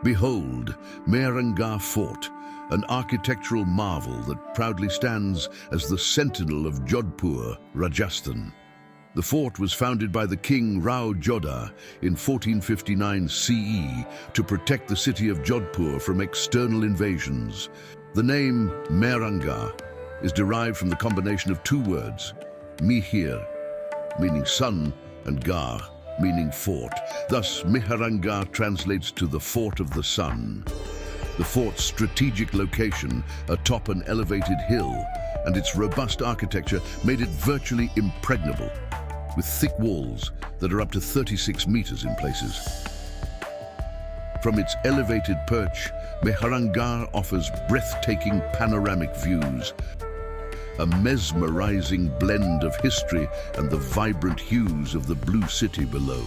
Behold, Mehrangarh Fort, an architectural marvel that proudly stands as the sentinel of Jodhpur, Rajasthan. The fort was founded by the king Rao Jodha in 1459 CE to protect the city of Jodhpur from external invasions. The name Mehrangarh is derived from the combination of two words, Mihir, meaning sun, and Garh, meaning fort. Thus, Mehrangarh translates to the fort of the sun. The fort's strategic location atop an elevated hill and its robust architecture made it virtually impregnable, with thick walls that are up to 36 meters in places. From its elevated perch, Mehrangarh offers breathtaking panoramic views, a mesmerising blend of history and the vibrant hues of the blue city below.